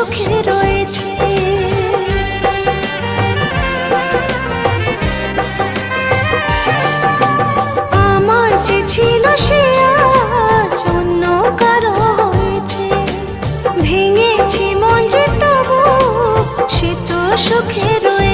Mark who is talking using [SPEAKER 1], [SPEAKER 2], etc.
[SPEAKER 1] সুখে রয়েছে। আমার যে ছিল সে আজ অন্য কারো হয়েছে। ভেঙেছি মন যে তবু সে তো সুখে রয়েছে।